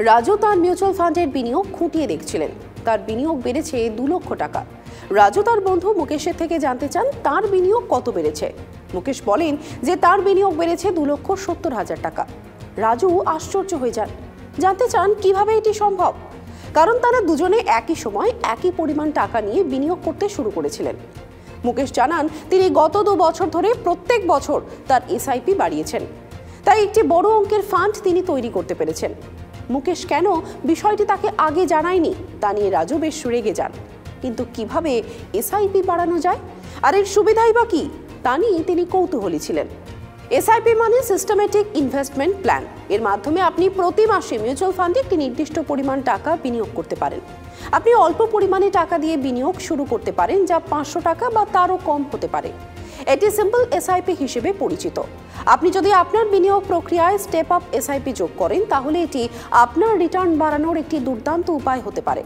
রাজু তার মিউচুয়াল ফান্ডের বিনিয়োগ খুঁটিয়ে দেখছিলেন। তার বিনিয়োগ বেড়েছে 2 লক্ষ টাকা। রাজু তার বন্ধু মুকেশের থেকে জানতে চান তার বিনিয়োগ কত বেড়েছে। মুকেশ বলেন যে তার বিনিয়োগ বেড়েছে 2,70,000 টাকা। রাজু আশ্চর্য হয়ে যান, জানতে চান কিভাবে এটি সম্ভব। কারণ তারা দুজনে একই সময় একই পরিমাণ টাকা নিয়ে বিনিয়োগ করতে শুরু করেছিলেন। মুকেশ জানান তিনি গত 2 বছর ধরে প্রত্যেক বছর তার এসআইপি বাড়িয়েছেন, তাই একটি বড় অঙ্কের ফান্ড তিনি তৈরি করতে পেরেছেন। মুকেশ কেন বিষয়টি তাকে আগে জানায়নি তা নিয়ে রাজু বেশ রেগে যান। কিন্তু কিভাবে এসআইপি বাড়ানো যায় আর এর সুবিধাই বা কি তা নিয়ে তিনি কৌতূহলী ছিলেন। এসআইপি মানে সিস্টেমেটিক ইনভেস্টমেন্ট প্ল্যান। এর মাধ্যমে আপনি প্রতি মাসে মিউচুয়াল ফান্ডে একটি নির্দিষ্ট পরিমাণ টাকা বিনিয়োগ করতে পারেন। আপনি অল্প পরিমাণে টাকা দিয়ে বিনিয়োগ শুরু করতে পারেন, যা 500 টাকা বা তারও কম হতে পারে। এটি সিম্পল এসআইপি হিসেবে পরিচিত। আপনি যদি আপনার বিনিয়োগ প্রক্রিয়ায় স্টেপ আপ এসআইপি যোগ করেন, তাহলে এটি আপনার রিটার্ন বাড়ানোর একটি দুর্দান্ত উপায় হতে পারে।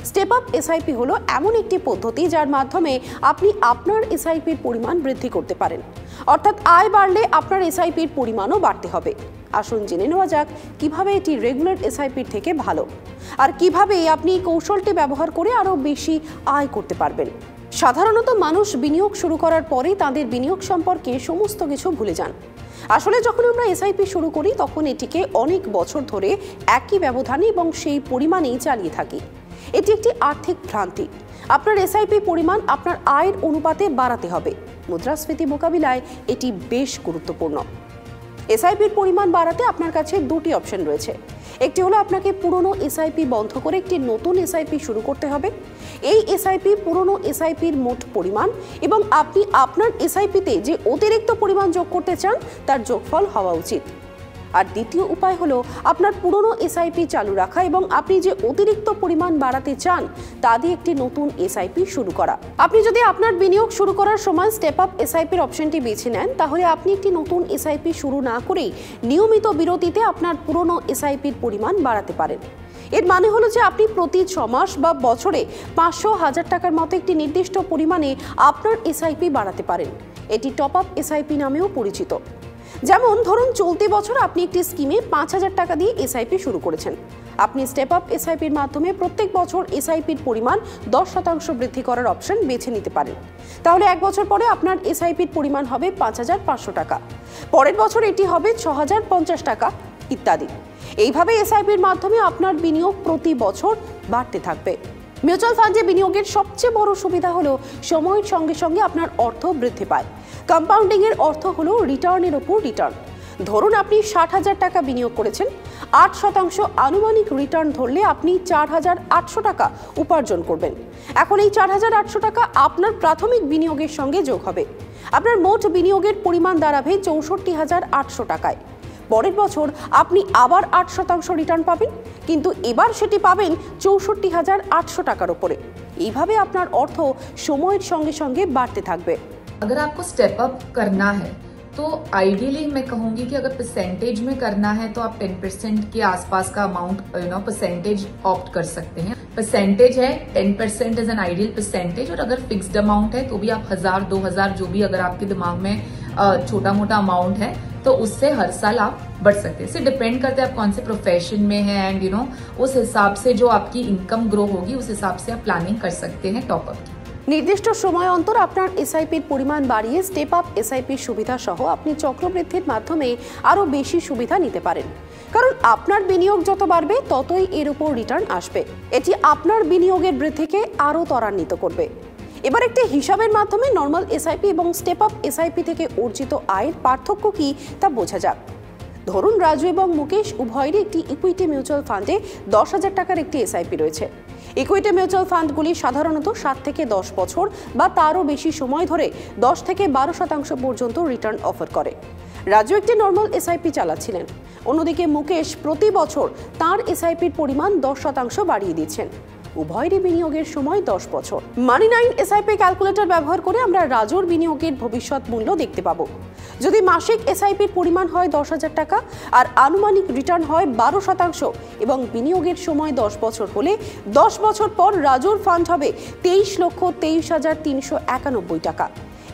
স্টেপ আপ এসআইপি হলো এমন একটি পদ্ধতি যার মাধ্যমে আপনি আপনার এসআইপির পরিমাণ বৃদ্ধি করতে পারেন। অর্থাৎ আয় বাড়লে আপনার এসআইপির পরিমাণও বাড়তে হবে। আসুন জেনে নেওয়া যাক কিভাবে এটি রেগুলার এসআইপির থেকে ভালো, আর কিভাবে আপনি এই কৌশলটি ব্যবহার করে আরও বেশি আয় করতে পারবেন। সাধারণত মানুষ বিনিয়োগ শুরু করার পরেই তাদের বিনিয়োগ সম্পর্কে সমস্ত কিছু ভুলে যান। আসলে যখন আমরা এসআইপি শুরু করি তখন এটিকে অনেক বছর ধরে একই ব্যবধানে এবং সেই পরিমাণেই চালিয়ে থাকি। এটি একটি আর্থিক ভ্রান্তি। আপনার এসআইপি পরিমাণ আপনার আয়ের অনুপাতে বাড়াতে হবে। মুদ্রাস্ফীতি মোকাবিলায় এটি বেশ গুরুত্বপূর্ণ। এসআইপির পরিমাণ বাড়াতে আপনার কাছে 2টি অপশন রয়েছে। একটি হলো আপনাকে পুরনো এসআইপি বন্ধ করে একটি নতুন এসআইপি শুরু করতে হবে। এই এসআইপি পুরনো এসআইপির মোট পরিমাণ এবং আপনি আপনার এসআইপিতে যে অতিরিক্ত পরিমাণ যোগ করতে চান তার যোগফল হওয়া উচিত। আর দ্বিতীয় উপায় হলো আপনার পুরনো এসআইপি চালু রাখা এবং আপনি যে অতিরিক্ত পরিমাণ বাড়াতে চান তা দিয়ে একটি নতুন এসআইপি শুরু করা। আপনি যদি আপনার বিনিয়োগ শুরু করার সময় স্টেপ আপ এসআইপির অপশনটি বেছে নেন, তাহলে আপনি একটি নতুন এসআইপি শুরু না করেই নিয়মিত বিরতিতে আপনার পুরনো এসআইপির পরিমাণ বাড়াতে পারেন। এর মানে হলো যে আপনি প্রতি 6 মাস বা বছরে 500,000 টাকার মতো একটি নির্দিষ্ট পরিমাণে আপনার এসআইপি বাড়াতে পারেন। এটি টপ আপ এসআইপি নামেও পরিচিত। যেমন ধরুন চলতি বছর আপনি একটি স্কিমে 5,000 টাকা দিয়ে এসআইপি শুরু করেছেন। আপনি স্টেপ আপ এসআইপির মাধ্যমে প্রত্যেক বছর এসআইপির পরিমাণ 10% বৃদ্ধি করার অপশন বেছে নিতে পারেন। তাহলে 1 বছর পরে আপনার এসআইপির পরিমাণ হবে 5,500 টাকা, পরের বছর এটি হবে 6,050 টাকা ইত্যাদি। এইভাবে এসআইপির মাধ্যমে আপনার বিনিয়োগ প্রতি বছর বাড়তে থাকবে। মিউচুয়াল ফান্ডে বিনিয়োগের সবচেয়ে বড় সুবিধা হলো সময়ের সঙ্গে সঙ্গে আপনার অর্থ বৃদ্ধি পায়। কম্পাউন্ডিং এর অর্থ হলো রিটার্নের উপর রিটার্ন। ধরুন আপনি 60,000 টাকা বিনিয়োগ করেছেন, 8% আনুমানিক রিটার্ন ধরলে আপনি 4,800 টাকা উপার্জন করবেন। এখন এই 4,800 টাকা আপনার প্রাথমিক বিনিয়োগের সঙ্গে যোগ হবে। আপনার মোট বিনিয়োগের পরিমাণ দাঁড়াবে 64,800 টাকায়। পরের বছর আপনি আবার 8% রিটার্ন পাবেন, কিন্তু এবার সেটি পাবেন 64,800 টাকার উপরে। এইভাবে আপনার অর্থ সময়ের সঙ্গে সঙ্গে বাড়তে থাকবে। अगर आपको स्टेप अप करना है तो आइडियली मैं कहूंगी कि अगर परसेंटेज में करना है तो आप 10% के आसपास का अमाउंट परसेंटेज ऑप्ट कर सकते हैं। परसेंटेज है 10% इज एन आइडियल परसेंटेज। और अगर फिक्स्ड अमाउंट है तो भी आप 1,000 2,000 जो भी अगर आपके दिमाग में छोटा मोटा अमाउंट है तो उससे हर साल आप बढ़ सकते हैं। इससे डिपेंड करते हैं आप कौन से प्रोफेशन में है एंड उस हिसाब से जो आपकी इनकम ग्रो होगी उस हिसाब से आप प्लानिंग कर सकते हैं टॉपअप की। নির্দিষ্ট সময় অন্তর আপনার এসআইপির পরিমাণ বাড়িয়ে স্টেপ আপ এসআইপির সুবিধা সহ আপনি চক্রবৃদ্ধির মাধ্যমে আরও বেশি সুবিধা নিতে পারেন। কারণ আপনার বিনিয়োগ যত বাড়বে ততই এর উপর রিটার্ন আসবে। এটি আপনার বিনিয়োগের বৃদ্ধিকে আরও ত্বরান্বিত করবে। এবার একটি হিসাবের মাধ্যমে নর্মাল এসআইপি এবং স্টেপ আপ এসআইপি থেকে অর্জিত আয়ের পার্থক্য কি তা বোঝা যাক। ধরুন রাজু এবং মুকেশ উভয়েরই একটি ইকুইটি মিউচুয়াল ফান্ডে 10,000 টাকার একটি এসআইপি রয়েছে। ইকুইটি মিউচুয়াল ফান্ডগুলি সাধারণত 7 থেকে 10 বছর বা তারও বেশি সময় ধরে 10 থেকে 12% পর্যন্ত রিটার্ন অফার করে। রাজু একটি নর্মাল এসআইপি চালাচ্ছিলেন, অন্যদিকে মুকেশ প্রতি বছর তার এসআইপির পরিমাণ 10% বাড়িয়ে দিচ্ছেন। উভয়েরই বিনিয়োগের সময় 10 বছর। মানি 9 এসআইপি ক্যালকুলেটর ব্যবহার করে আমরা রাজুর বিনিয়োগের ভবিষ্যৎ মূল্য দেখতে পাবো। যদি মাসিক এসআইপির পরিমাণ হয় 10,000 টাকা আর আনুমানিক রিটার্ন হয় 12% এবং বিনিয়োগের সময় 10 বছর হলে 10 বছর পর রাজুর ফান্ড হবে 23,23,391 টাকা।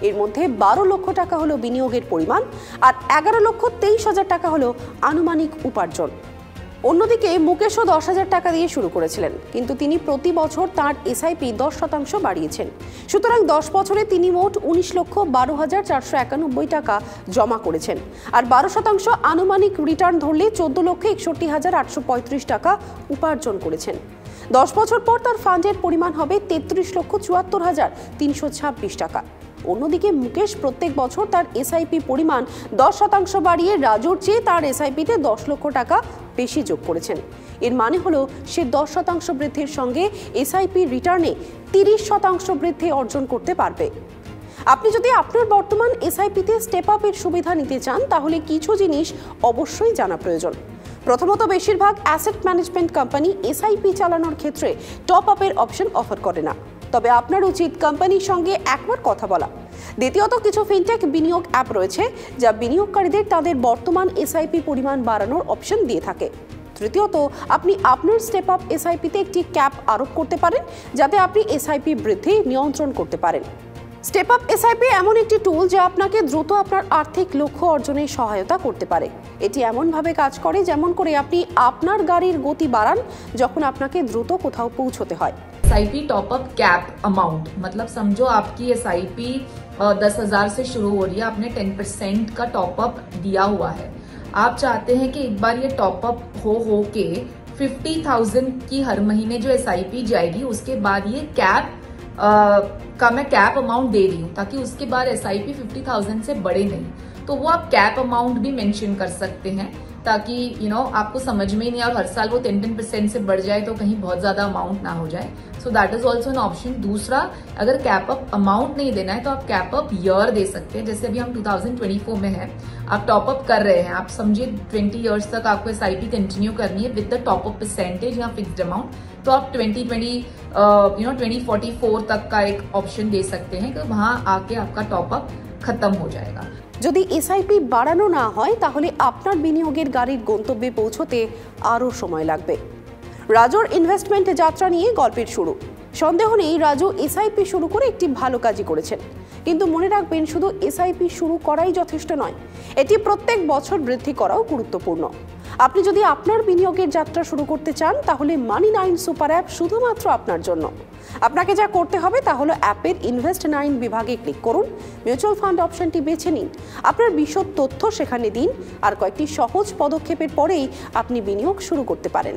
এর মধ্যে 12 লক্ষ টাকা হলো বিনিয়োগের পরিমাণ আর 11,23,000 টাকা হলো আনুমানিক উপার্জন। অন্যদিকে মুকেশও 10,000 টাকা দিয়ে শুরু করেছিলেন, কিন্তু তিনি প্রতি বছর তার এসআইপি 10% বাড়িয়েছেন। সুতরাং 10 বছরে তিনি মোট 19,12,491 টাকা জমা করেছেন, আর 12% আনুমানিক রিটার্ন ধরলে 14,61,835 টাকা উপার্জন করেছেন। 10 বছর পর তার ফান্ডের পরিমাণ হবে 33,74,326 টাকা। অন্যদিকে মুকেশ প্রত্যেক বছর তার এসআইপি পরিমাণ 10% বাড়িয়ে রাজুর চেয়ে তার এসআইপিতে 10 লক্ষ টাকা বেশি যোগ করেছেন। এর মানে হলো সে 10% বৃদ্ধির সঙ্গে এসআইপি রিটার্নে 30% বৃদ্ধি অর্জন করতে পারবে। আপনি যদি আপনার বর্তমান এসআইপিতে স্টেপ আপের সুবিধা নিতে চান, তাহলে কিছু জিনিস অবশ্যই জানা প্রয়োজন। প্রথমত, বেশিরভাগ অ্যাসেট ম্যানেজমেন্ট কোম্পানি এসআইপি চালানোর ক্ষেত্রে টপ আপের অপশন অফার করে না, তবে আপনার উচিত কোম্পানির সঙ্গে একবার কথা বলা। দ্বিতীয়ত, কিছু ফিনটেক বিনিয়োগ অ্যাপ রয়েছে যা বিনিয়োগকারীদের তাদের বর্তমান এসআইপি পরিমাণ বাড়ানোর অপশন দিয়ে থাকে। তৃতীয়ত, আপনি আপনার স্টেপ আপ এসআইপিতে একটি ক্যাপ আরোপ করতে পারেন, যাতে আপনি এসআইপি বৃদ্ধি নিয়ন্ত্রণ করতে পারেন। স্টেপ আপ এসআইপি এমন একটি টুল যা আপনাকে দ্রুত আপনার আর্থিক লক্ষ্য অর্জনে সহায়তা করতে পারে। এটি এমনভাবে কাজ করে যেমন করে আপনি আপনার গাড়ির গতি বাড়ান যখন আপনাকে দ্রুত কোথাও পৌঁছতে হয়। एसआईपी टॉपअप कैप अमाउंट मतलब समझो आपकी एसआईपी 10,000 से शुरू हो रही है, आपने 10% का टॉपअप दिया हुआ है। आप चाहते हैं कि एक बार ये टॉपअप हो के 50,000 की हर महीने जो एसआईपी जाएगी, उसके बाद ये कैप का मैं कैप अमाउंट दे रही हूँ, ताकि उसके बाद एसआईपी 50,000 से बढ़े नहीं। तो वो आप कैप अमाउंट भी मेंशन कर सकते हैं, ताकि आपको समझ में ही नहीं और हर साल वो 10% से बढ़ जाए तो कहीं बहुत ज्यादा अमाउंट ना हो जाए। So that is also an option. दूसरा, अगर कैप अप अमाउंट नहीं देना है तो आप कैप अप ईयर दे सकते हैं। जैसे अभी हम 2024 में हैं, आप टॉप अप कर रहे हैं, आप समझिए 20 ईयर्स तक आपको एसआईपी कंटिन्यू करनी है with the top up percentage या फिक्स्ड अमाउंट, तो आप 2044 तक का एक ऑप्शन दे सकते हैं कि वहां आके आपका टॉप अप खत्म हो जाएगा। যদি এসআইপি বাড়ানো না হয়, তাহলে আপনার বিনিয়োগের গাড়ির গন্তব্যে পৌঁছতে আরও সময় লাগবে। রাজুর ইনভেস্টমেন্ট যাত্রা নিয়ে গল্পের শুরু। সন্দেহ নেই, রাজু এসআইপি শুরু করে একটি ভালো কাজই করেছেন, কিন্তু মনে রাখবেন, শুধু এসআইপি শুরু করাই যথেষ্ট নয়, এটি প্রত্যেক বছর বৃদ্ধি করাও গুরুত্বপূর্ণ। আপনি যদি আপনার বিনিয়োগের যাত্রা শুরু করতে চান, তাহলে মানি9 সুপার অ্যাপ শুধুমাত্র আপনার জন্য। আপনাকে যা করতে হবে তা হলো অ্যাপের ইনভেস্ট9 বিভাগে ক্লিক করুন, মিউচুয়াল ফান্ড অপশনটি বেছে নিন, আপনার বিশদ তথ্য সেখানে দিন, আর কয়েকটি সহজ পদক্ষেপের পরেই আপনি বিনিয়োগ শুরু করতে পারেন।